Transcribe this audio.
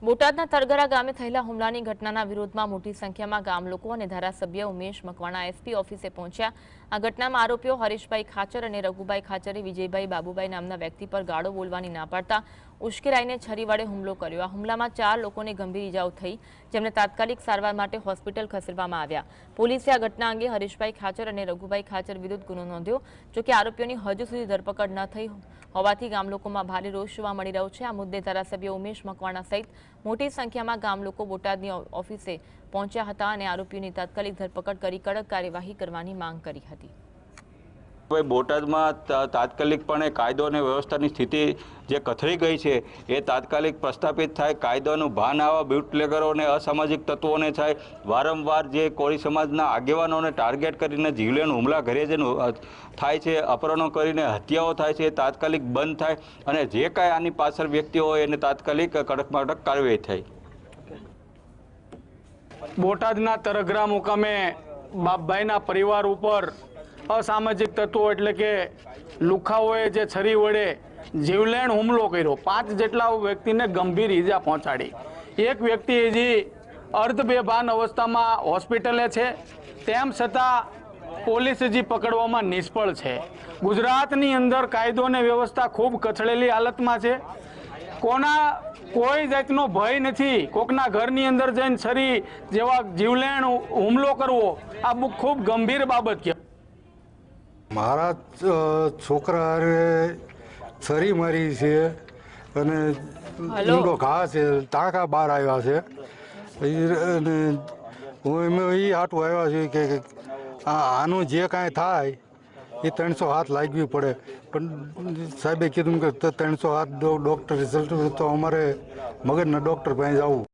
બોટાદના તરગરા ગામે થયેલા હુમલાની ઘટનાના વિરોધમાં મોટી સંખ્યામાં ગામ લોકો અને ધારાસભ્ય ઉમેશ મકવાણા એસપી ઓફિસે પહોંચ્યા। આ ઘટનામાં આરોપીઓ હરીશભાઈ ખાચર અને રઘુભાઈ ખાચરે વિજયભાઈ બાબુભાઈ નામના વ્યક્તિ પર ગાળો બોલવાની ના પાડતા ઉશ્કેરાઈને છરી વડે હુમલો કર્યો। આ હુમલામાં 4 લોકોને ગંભીર ઇજાઓ થઈ, જેમને તાત્કાલિક સારવાર માટે હોસ્પિટલ ખસેડવામાં આવ્યા। પોલીસે આ ઘટના અંગે હરીશભાઈ ખાચર અને રઘુભાઈ ખાચર વિરુદ્ધ ગુનો નોંધ્યો। જોકે આરોપીઓની હજુ સુધી ધરપકડ ન થઈ હોવાથી ગામ લોકોમાં ભારે રોષ જોવા મળી રહ્યો છે। આ મુદ્દે ધારાસભ્ય ઉમેશ મકવાણા સહિત મોટી સંખ્યામાં ગામ લોકો બોટાદની ઓફિસે પહોંચ્યા હતા અને આરોપીઓની તાત્કાલિક ધરપકડ કરી કડક કાર્યવાહી કરવાની માંગ કરી હતી। બોટાદમાં તાત્કાલિકપણે કાયદો અને વ્યવસ્થાની સ્થિતિ જે કથળી ગઈ છે એ તાત્કાલિક પ્રસ્થાપિત થાય, કાયદાનું ભાન આવા બુટલેગરો અને અસામાજિક તત્વોને થાય। વારંવાર જે કોળી સમાજના આગેવાનોને ટાર્ગેટ કરીને જીવલેણ હુમલા ઘરે જે થાય છે, અપહરણો કરીને હત્યાઓ થાય છે, એ તાત્કાલિક બંધ થાય અને જે કાંઈ આની પાછળ વ્યક્તિઓ હોય એને તાત્કાલિક કડકમાં કડક કાર્યવાહી થાય। બોટાદના તરગરા મુકામે બાપભાઈના પરિવાર ઉપર અસામાજિક તત્વો એટલે કે લુખાઓએ જે છરી વડે જીવલેણ હુમલો કર્યો। 5 જેટલા વ્યક્તિને ગંભીર ઈજા પહોંચાડી। એક વ્યક્તિ હજી અર્ધ બેભાન અવસ્થામાં હોસ્પિટલે છે, તેમ છતાં પોલીસ હજી પકડવામાં નિષ્ફળ છે। ગુજરાતની અંદર કાયદો અને વ્યવસ્થા ખૂબ કથળેલી હાલતમાં છે। કોઈ જાતનો ભય નથી। કોકના ઘરની અંદર જઈને છરી જેવા જીવલેણ હુમલો કરવો આ ખૂબ ગંભીર બાબત છે। મારા છોકરાએ છરી મારી છે અને ઊંડો ઘા છે, ટાંકા બહાર આવ્યા છે અને હું એમાં એ આટું આવ્યા છે કે આનું જે કાંઈ થાય એ 300 હાથ લાગવી પડે, પણ સાહેબે કીધું કે 300 હાથ ડૉક્ટર રિઝલ્ટ તો અમારે મગજના ડૉક્ટર પાસે જવું।